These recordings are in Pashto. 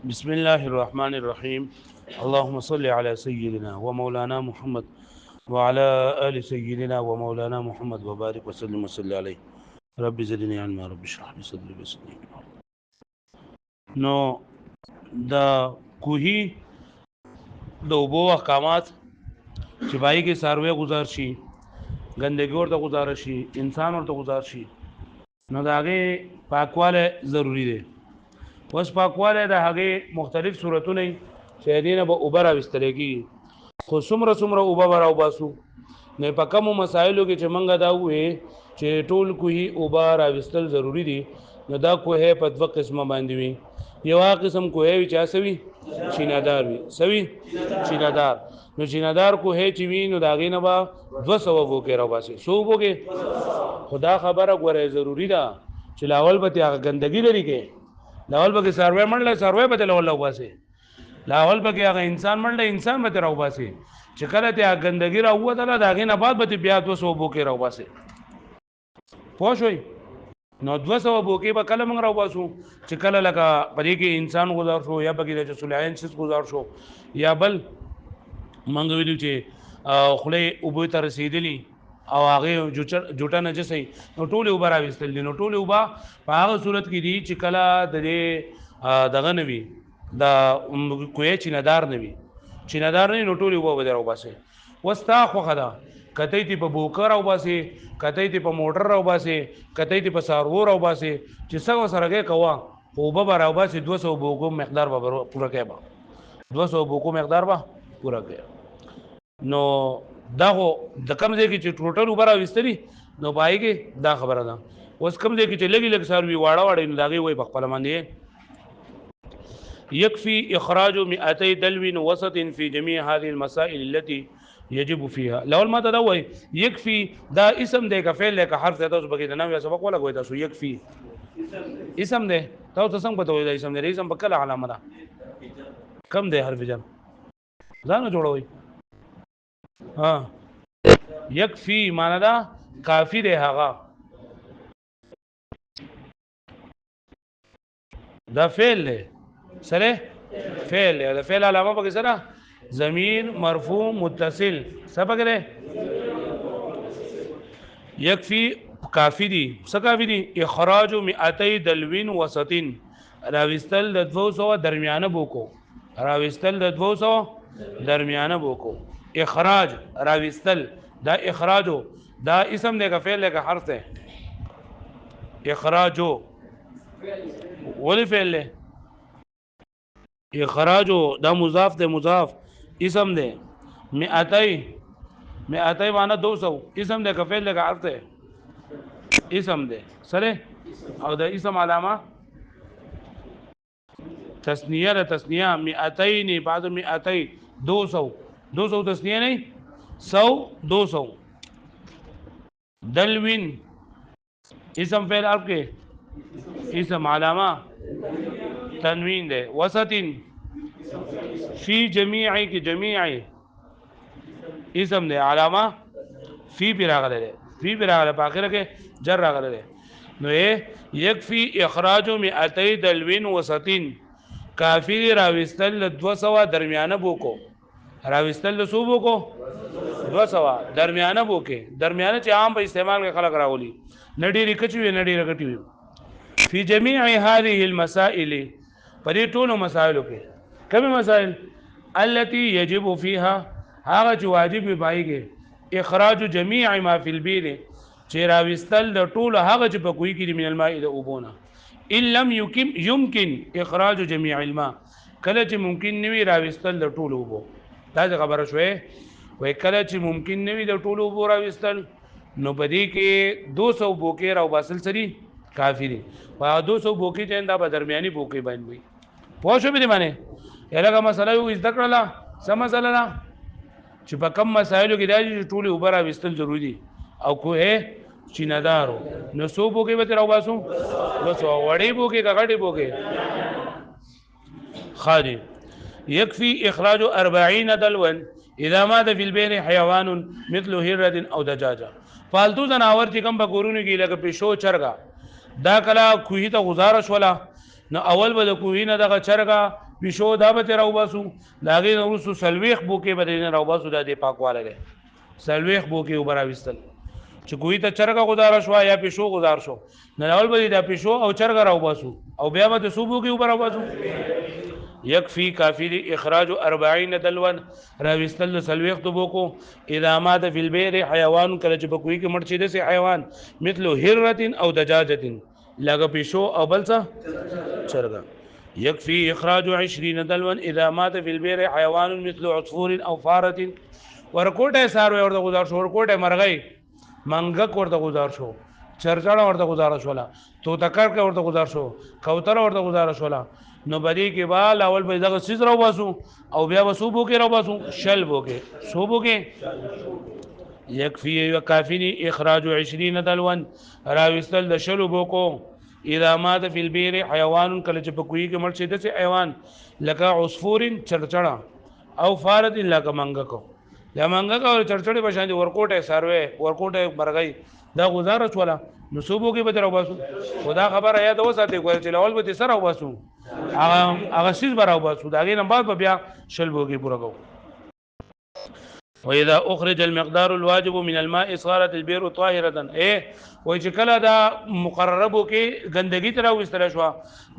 بسم الله الرحمن الرحيم. اللهم صل على سيدنا ومولانا محمد وعلى آل سيدنا ومولانا محمد وبارك وسلم وصل عليه. رب زدني علما، رب اشرح لي صدري ويسر لي أمري. نو د کوهی د اوبو احکامات چې پای کې سروې گزار شي، ګندګي ورته گزار شي، انسان ورته گزار شي، نو د هغې پاکواله ضروری دی. اوس پاکواله د هغې مختلف صورتونه چې دینه به اوبه راویستلی کېږي، خو څومره اوبه به راوباسو. نو په کومو مسایلو کې چې موږ دا ووایې چې ټول کوهي اوبه راویستل ضروري دي، نو دا کوهی په دوه قسمه باندې وي. یو قسم کوهی وي چې هسه وي چینهدار وي. څه وي؟ چینهدار. نو چینهدار کوهی چې وي نو د هغې نه به 200 بوکې راوباسي. څو بوکې؟ خو دا خبره ګوره ضروري ده چې لاول به تې هغه ګندګي لري کې، لاول به کې څاروی منډلی څاروی به تې لاول راوباسي، لاول به کې هغه انسان منډلی انسان به تې راوباسي. چې کله تې هغه ګندګي راووتله د هغې نه بعد به تې بیا 200 بوکې راوباسي. پوه شوئ؟ نو 200 بوکې به کله موږ راوباسو چې کله لکه په دې کې انسان گزار شو، یا پکې د سلیمان سیس گزار شو، یا بل موږ ویلو چې خولې اوبو ته رسېدلي او هغې جوټه نجسئ، نو ټولې اوبه راویستل دي. نو ټولې اوبه په هغه صورت کې دي چې کله د دې دغه نه وي، د کوهی چینهدار نه وي. چینهدار نه وي نو ټولې اوبه به دې راوباسې. اوس ستا خوښه ده، کتی تی په بوکه راوباسې، کتی تی په موټر راوباسې، کتی تی په څاروو راوباسې، چې څه ورسره کوې کوه، خو اوبه به راوباسې. 200 بوکو مقدار به پوره کوې، به 200 بوکو مقدار به پوره کوې. نو دا خو د کم ځای کې چې ټوټل اوبه راویستلي نو په هغې کې دا خبره ده. اوس کم ځای کې چې لږې لږ څاروي واړه واړه نو د هغې وایي په خپله باندې يكفي إخراج 200 دلو وسط في جميع هذه المسائل التي يجب فيها. لول ما تدوي يكفي دا اسم ده كفعل ده كحرف ده تاسو بګی نه ویا سبق ولا کوي تاسو. يكفي اسم ده تاسو څنګه پته وي دا اسم ده؟ اسم بکله علامه ده کم ده حرف جر ځان جوړوي. ها يكفي معنا دا کافی ده، هغه دا فعل ده سره فعل ده. دا فعل علامه پکې سره ضمیر مرفوع متصل سبق ده. يكفي کافی دي. څه کافی دي؟ اخراج 200 دلو وسط، راوستل د 200 درمیانه بوکو، راوستل د 200 درمیانه بوکو. اخراج راوستل، دا اخراجو دا اسم ده که فعل ده که حرف ده؟ اخراجو ولی فعل ده؟ اخراجو دا مضاف ده، مضاف اسم ده. 200 معنی 200 اسم ده که فعل ده که حرف ده؟ اسم ده سره. او دا اسم علامه تسنیه ده، تسنیه 200 بعد 200 200 تسنیه نه 100 200. دلوین اسم فعل حرف کې اسم علامه تنوین ده. وسطین فی جمیعی کی جمیعی اسم ده علامه فی پی راغله ده، فی پی راغله په اخره کې جر راغله ده. نو یکفی اخراج 200 دلو وسطین، کافی راوستل 200 درمیانه بوکو، راوستل د سو بوکو 200 درمیانه بوکې. درمیانه چې عام په استعمال کې خلق راولي، نه ډېرې کچې وي نه ډېره غټې وي. فی جمیع هذه المسائل، په دې ټولو مسایلو کې کومې مسائل؟ التي يجب فيها، هغه چې واجب وي پای کې اخراج جمیع ما فی البیر، چې راوستل د ټولو هغه چې په کوهي کې دي من الماء د اوبونه. ان لم يمكن اخراج جميع الماء، کله چې ممکن نه وي راوستل د ټولو اوبو. دا خبره شوې وای کله چې ممکن نه وي د ټولو اوبو راوستل نو په دې کې 200 بوکې راوباسل سری کافی دي. په 200 بوکې چې دا په درمیاني بوکې باندې وي. پوه شو به دې معنی یلګه مسله یو ذکر کړله. سم مسله نه چې په کم مسایلو کې دا چې ټولو اوبه راوستل ضروري دي او کوهی چینهدارو نو سو بوکې به راوباسو 200 وړې بوکې که غټې بوکې خالي. يكفي إخراج 40 دلوا اذا مات في البيت حيوان مثل هرة او دجاجه. فالتو زناور چې کوم په کورونو کې لکه پښو چرګا دا کله کوهی ته گزارش ولا نو اول به د کوهی نه دغه چرګا پیشو دا به راو باسو دا غي وروسو سلويخ بوکي به نه راو باسو دا دې پاکواله ده سلويخ بوکي وبرا وستل چې کوی ته چرګه گزار شو یا پیشو گزار شو نه اول به دا پیشو او چرګه راو باسو او بیا به صوبو کې وبرا باسو يكفي كافي اخراج 40 دلوا راوستل سلويخ بوکو اذا مات في البير حيوان کله چې بکوي کې مړ شي د حیوان مثل هره او دجاجه لګه پیشو او بلڅه چرګه يكفي إخراج 20 دلوا إذا مات في البير حيوان مثل عصفور أو فارة ورکوټه ساروي ورته گزار شو ورکوټه مرغۍ منګک ورته گزار شو چرچړه ورته گزار شولا توتکر کا ورته گزار شو کوتر ورته گزار شولا نو بدی کې بال اول به دغه سیز راو باسو او بیا وسوبو کې راو باسو شل بو کې صوبو کې يكفي وكافني إخراج 20 دلوا راوستل د شلو بوکو اذا مات في البير حيوان کله چې پکوي کې مړ شي د حیوان لکه عصفور چرچړه او فارد لکه منګکو یا منګکو او چرچړه بشان دي ورکوټه سروي ورکوټه مرغۍ دا گزاره شولا نو صوبو کې به درو باسو خدا خبره یاد وساتئ کول چې اول به سره وباسو هغه سیس براو باسو دا غي نه بعد بیا شلبو کې پورا کو واذا اخرج المقدار الواجب من الماء صارت البئر طاهره وای چې کله دا مقرربو کې ګندګي تر وستل شو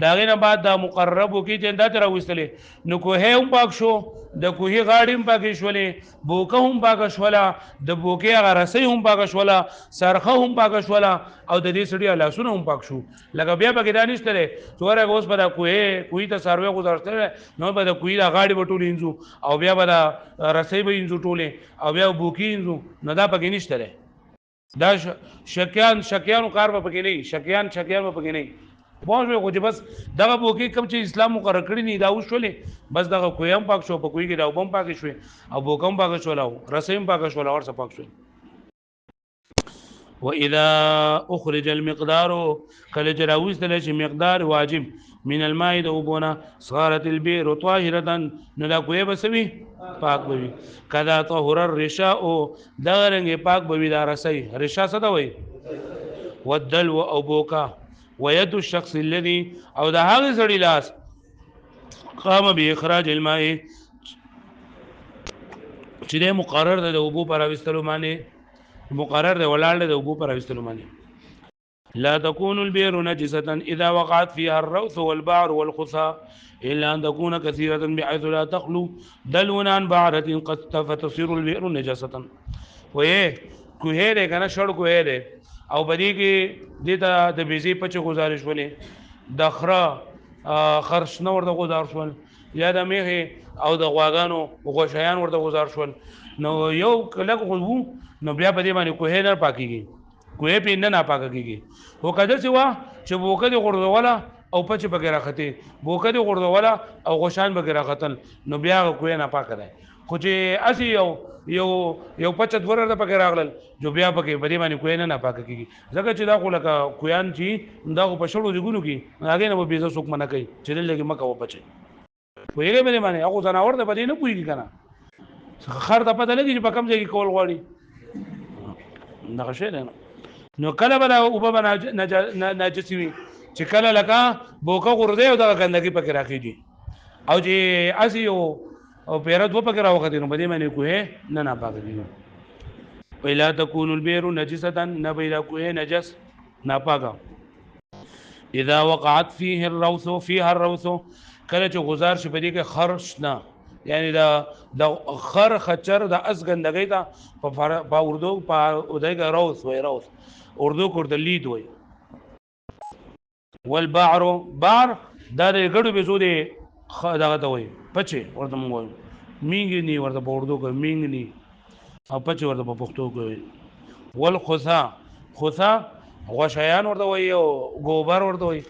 دا غینه بعد دا مقرربو کې چې دا تر وستل نو کوه هم پاک شو د کوهي غاړي هم پاک شولې بوکه هم پاک شولا د بوکه هغه رسۍ هم پاک شولا سرخه هم پاک شولا او د دې سړي لاسونه هم پاک شو لکه بیا پکې دانش تره تورې اوس په دا کوهي ته سروي گزارته نو په دا کوهي دا غاړي بټول انځو او بیا به دا رسۍ به انځو ټوله او بیا بوکي انځو نه دا پکې نشته دا شکیان کار په پکې نه شکیان په پکې نه پوه خو چې بس دغه بوکي کوم چې اسلام مقرر کړی نه دا وشولې بس دغه کویم پاک شو په کوی کې دا وبم پاک شو او بوکم پاک شو لاو رسیم پاک شو لاو ورڅ پاک شو واذا اخرج المقدار کله چې راوستل شي مقدار واجب من الماء دوبونه صارت البئر طاهره نو دا کوی بسوي پاک بوي کدا طهور الرشاء دا رنګ پاک بوي دا رسي رشا څه دا وي ودلو او بوکا ويد الشخص الذي او دا هغه سړي لاس قام باخراج الماء چې د مقرر د اوبو پر اوستلو باندې مقرر د ولاړ د اوبو پر اوستلو باندې لا تكون البئر نجسة إذا وقعت فيها الروث والبعر والخثى إلا أن تكون كثيرة بحيث لا تخلو دلو عن بعرة قد فتصير البئر نجسة ويه کوه ده کنه شړ کوه ده او بدی کې دته د بيزي پچ گزارش ولې د خره خرش نو ورته گزار شول یا د میخه او د غواګانو غوشیان ورته گزار شول نو یو کله غوو نو بیا په دې باندې کوه نه پاکيږي کوه په نه پاکيږي هو کده چې وا چې بوکه د غردوله او پچ بغیر راخته بوکه د غردوله او غوشان بغیر راختل نو بیا کوه نه پاک ده خو چې اسی یو پچت ورر د پکې راغلل جو بیا پکې بری باندې کوی نه پاک کیږي ځکه چې دا خو لکه کویان چې دا په شړو دیګونو کې هغه نه به بيزه څوک منه کوي چې لږه مکه و پچي ویګه باندې باندې هغه زناور د بدی نه پويږي کنه خر ته پته لګي چې په کوم ځای کې کول غواړي دا شی نه نو کله بل او په ناجسی وي چې کله لکه بوکه غرده او دا ګندګي پکې راخیږي او چې اسی او پیرا دو پکې راوخته نو بده معنی کوه نه پاک دي ولا تكون البئر نجسه نبيلا کوه نجس ناپاکه اذا وقعت فيه الروث کله چې غزار شي بده کې خرش نه یعنی دا خر خچر د اس ګندګي ته په اردو په اودایګه روث وای روث اردو کړه لید وای والبعر بار دا د ګړو به زو دي دغه ته وای پچه ورته مونږ مینګ نی ورته په اردو کې مینګ نی او پچه ورته په پښتو کې والخثا غشیان ورته وای او ګوبر ورته وای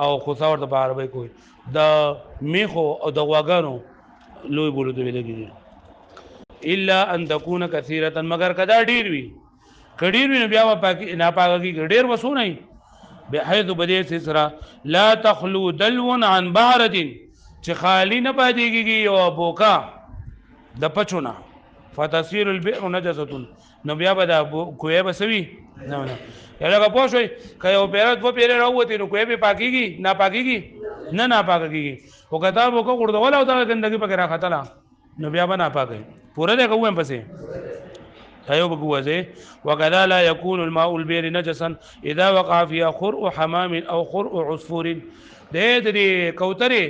او خثا ورته په عربی کوي د میخو او د غواګانو لوی بولو ته ویل کېږي الا ان تكون كثيره مگر کدا ډیر وي کډیر وي بیا پاکي نه پاکي ډیر وسو نه بحيث بديت سرا لا تخلو دلو عن بعرة چې خالی نه پاتېږي او بوکا د پچونه فتصير البئر نجسه، نو بیا به دا کوی بسوي نه یلګه پوه شوي که یو پیره دوه پیره راووتې نو کوی به پاکېږي ناپاکېږي نه پاکېږي خو که تا به وکړه غورځول او دغه ګندګي پکې راختله نو بیا به ناپاکوي پوره دی که ووایم پسې ايوب بوزه وكذا لا يكون الماء البئر نجسا اذا وقع فيها خرء حمام او خرء عصفور دې کوترې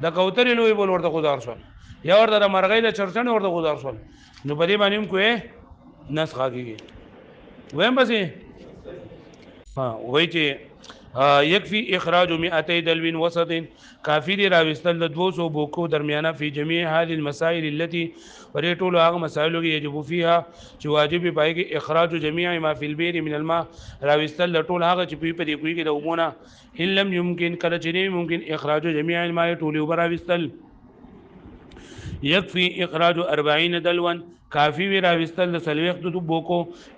د کوترې لوی بول ورته گزار شول یا ورته د مرغۍ د چرچن ورته گزار شول نو په دې باندې هم کوی نسخه کیږي ویم پسې ها وای چې يكفي اخراج 200 دلو وسط کافی دی راوستل د 200 بوکو درمیانه فی جميع هذه المسائل التي ورټول هغه مسائل کې یجب فيها چې واجب پای کې اخراج جميع ما في البئر من الماء راوستل ټول هغه چې په دې کوي کې د ومونه ان لم يمكن کله چې نه ممکن اخراج جميع الماء ټول وبراوستل يكفي اخراج 40 دلوا کافی وی راوستل د سلويخت د بوکو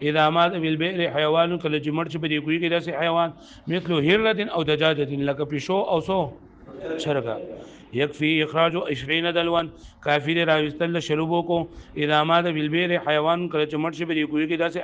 اذا مات بالبئر حيوان کله چې مرچ په دې کوي کې داسې حیوان مثل هره او دجاجه لکه پښو او سو شرګه يكفي اخراج 20 دلوا کافی دی راوستل شربو کو اذا مات بالبئر حيوان کله چې مرچ په دې کوي کې داسې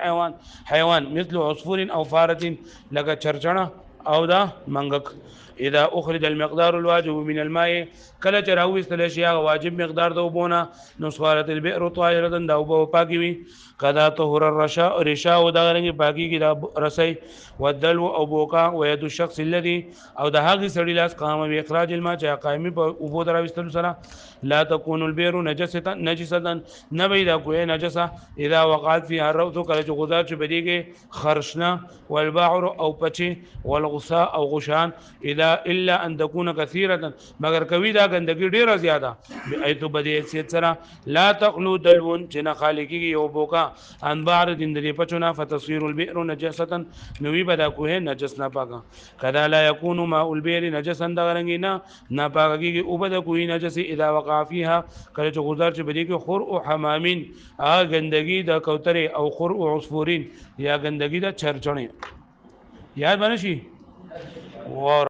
حیوان مثل عصفور او فاره لکه چرچنه او دا منګک اذا اخرج المقدار الواجب من الماء کله چې راوستل شي هغه واجب مقدار د وبونه نو صارت البئر طاهره دا وبو پاکي وي قضا طهور الرشا او دا رنګ پاکي کې دا رسي ودلو او بوکا ويد الشخص الذي او د هغه سړي لاس قام باخراج الماء چې قائمي په وبو دراوستل سره لا تكون البئر نجسه نبي دا کوه نجسه اذا وقعت فيها الروث کله چې غذا چې بدیږي خرشنه والبعر او پچي والغصاء او غشان اذا الا ان تكون كثيره مگر کوي دا ګندګي ډیره زیاده ایتو بدی اکثر سره لا تخلو دلون چې نه خالقي یو بوکا ان بار دین دې پچونه فتصوير البئر نجسه نوې بدا کوه نجس نه پاکا کذا لا يكون ماء البئر نجسا دا رنګینا نه پاکيږي او بدا کوي نجس اذا وقع فيها کله چې غزار چې بدی کې خر او حمامین ا ګندګي د کوتره او خر او عصفورین یا ګندګي د چرچنې یاد باندې شي ور